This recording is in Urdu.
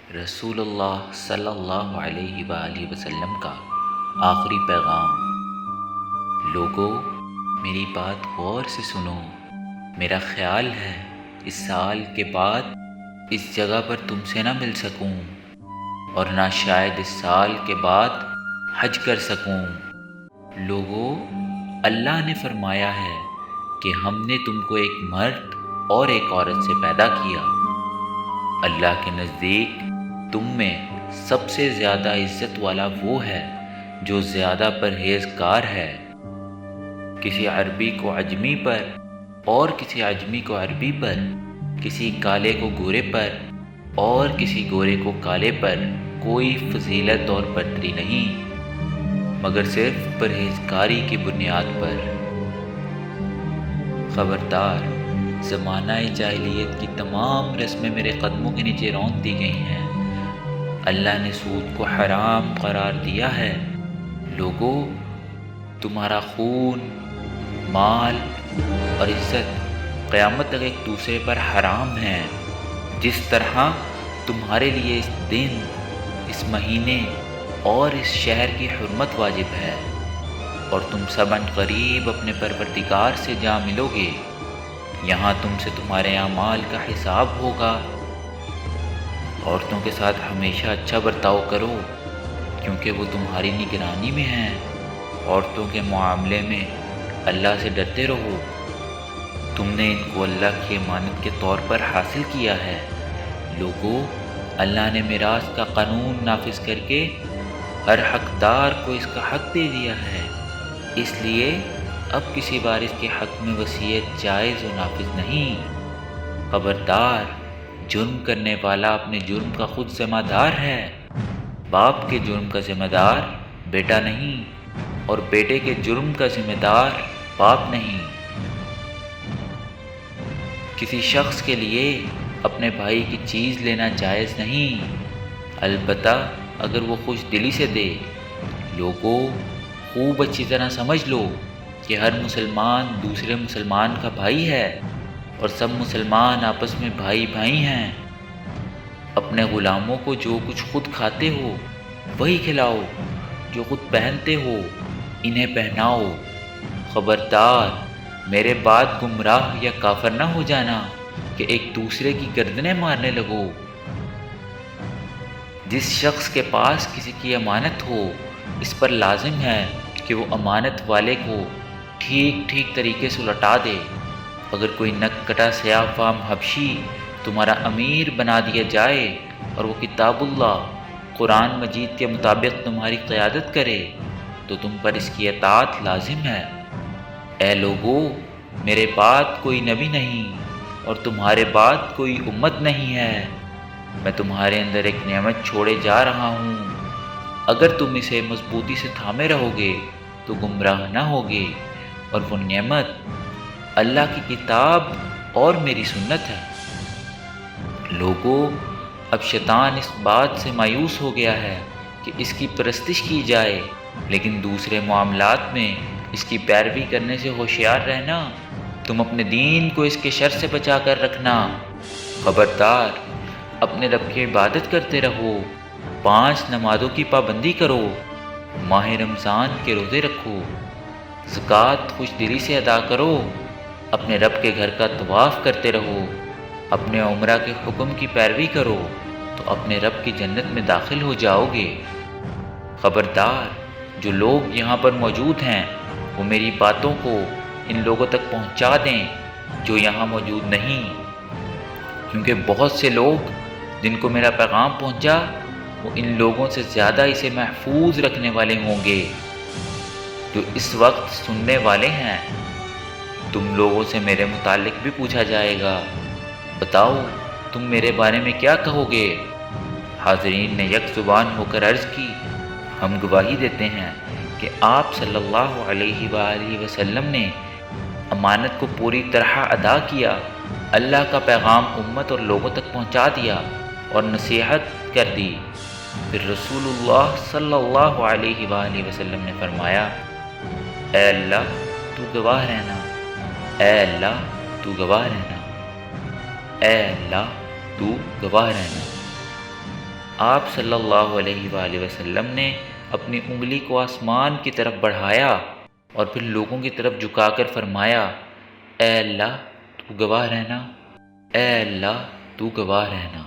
رسول اللہ صلی اللہ علیہ وآلہ وسلم کا آخری پیغام۔ لوگو، میری بات غور سے سنو۔ میرا خیال ہے اس سال کے بعد اس جگہ پر تم سے نہ مل سکوں، اور نہ شاید اس سال کے بعد حج کر سکوں۔ لوگو، اللہ نے فرمایا ہے کہ ہم نے تم کو ایک مرد اور ایک عورت سے پیدا کیا۔ اللہ کے نزدیک تم میں سب سے زیادہ عزت والا وہ ہے جو زیادہ پرہیزگار ہے۔ کسی عربی کو عجمی پر اور کسی عجمی کو عربی پر، کسی کالے کو گورے پر اور کسی گورے کو کالے پر کوئی فضیلت اور برتری نہیں، مگر صرف پرہیزگاری کی بنیاد پر۔ خبردار، زمانہ جاہلیت کی تمام رسمیں میرے قدموں کے نیچے رون دی گئی ہیں۔ اللہ نے سود کو حرام قرار دیا ہے۔ لوگو، تمہارا خون، مال اور عزت قیامت تک ایک دوسرے پر حرام ہے، جس طرح تمہارے لیے اس دن، اس مہینے اور اس شہر کی حرمت واجب ہے۔ اور تم سب ان قریب اپنے پروردگار سے جا ملو گے، یہاں تم سے تمہارے اعمال کا حساب ہوگا۔ عورتوں کے ساتھ ہمیشہ اچھا برتاؤ کرو، کیونکہ وہ تمہاری نگرانی میں ہیں۔ عورتوں کے معاملے میں اللہ سے ڈرتے رہو، تم نے ان کو اللہ کی امانت کے طور پر حاصل کیا ہے۔ لوگو، اللہ نے میراث کا قانون نافذ کر کے ہر حقدار کو اس کا حق دے دیا ہے، اس لیے اب کسی وارث کے حق میں وصیت جائز و نافذ نہیں۔ خبردار، جرم کرنے والا اپنے جرم کا خود ذمہ دار ہے۔ باپ کے جرم کا ذمہ دار بیٹا نہیں، اور بیٹے کے جرم کا ذمہ دار باپ نہیں۔ کسی شخص کے لیے اپنے بھائی کی چیز لینا جائز نہیں، البتہ اگر وہ خوش دلی سے دے۔ لوگوں، خوب اچھی طرح سمجھ لو کہ ہر مسلمان دوسرے مسلمان کا بھائی ہے، اور سب مسلمان آپس میں بھائی بھائی ہیں۔ اپنے غلاموں کو جو کچھ خود کھاتے ہو وہی کھلاؤ، جو خود پہنتے ہو انہیں پہناؤ۔ خبردار، میرے بعد گمراہ یا کافر نہ ہو جانا کہ ایک دوسرے کی گردنیں مارنے لگو۔ جس شخص کے پاس کسی کی امانت ہو، اس پر لازم ہے کہ وہ امانت والے کو ٹھیک طریقے سے لوٹا دے۔ اگر کوئی نک کٹا سیاہ فام حبشی تمہارا امیر بنا دیا جائے اور وہ کتاب اللہ قرآن مجید کے مطابق تمہاری قیادت کرے تو تم پر اس کی اطاعت لازم ہے۔ اے لوگو، میرے بعد کوئی نبی نہیں اور تمہارے بعد کوئی امت نہیں ہے۔ میں تمہارے اندر ایک نعمت چھوڑے جا رہا ہوں، اگر تم اسے مضبوطی سے تھامے رہو گے تو گمراہ نہ ہوگے، اور وہ نعمت اللہ کی کتاب اور میری سنت ہے۔ لوگو، اب شیطان اس بات سے مایوس ہو گیا ہے کہ اس کی پرستش کی جائے، لیکن دوسرے معاملات میں اس کی پیروی کرنے سے ہوشیار رہنا۔ تم اپنے دین کو اس کے شر سے بچا کر رکھنا۔ خبردار، اپنے رب کی عبادت کرتے رہو، 5 نمازوں کی پابندی کرو، ماہ رمضان کے روزے رکھو، زکوٰۃ خوش دلی سے ادا کرو، اپنے رب کے گھر کا طواف کرتے رہو، اپنے عمرہ کے حکم کی پیروی کرو تو اپنے رب کی جنت میں داخل ہو جاؤ گے۔ خبردار، جو لوگ یہاں پر موجود ہیں وہ میری باتوں کو ان لوگوں تک پہنچا دیں جو یہاں موجود نہیں، کیونکہ بہت سے لوگ جن کو میرا پیغام پہنچا وہ ان لوگوں سے زیادہ اسے محفوظ رکھنے والے ہوں گے جو اس وقت سننے والے ہیں۔ تم لوگوں سے میرے متعلق بھی پوچھا جائے گا، بتاؤ تم میرے بارے میں کیا کہو گے؟ حاضرین نے یک زبان ہو کر عرض کی، ہم گواہی دیتے ہیں کہ آپ صلی اللہ علیہ وآلہ وسلم نے امانت کو پوری طرح ادا کیا، اللہ کا پیغام امت اور لوگوں تک پہنچا دیا اور نصیحت کر دی۔ پھر رسول اللہ صلی اللہ علیہ وآلہ وسلم نے فرمایا، اے اللہ تو گواہ رہنا، اے اللہ تو گواہ رہنا، اے اللہ تو گواہ رہنا۔ آپ صلی اللہ علیہ وآلہ وسلم نے اپنی انگلی کو آسمان کی طرف بڑھایا اور پھر لوگوں کی طرف جھکا کر فرمایا، اے اللہ تو گواہ رہنا، اے اللہ تو گواہ رہنا۔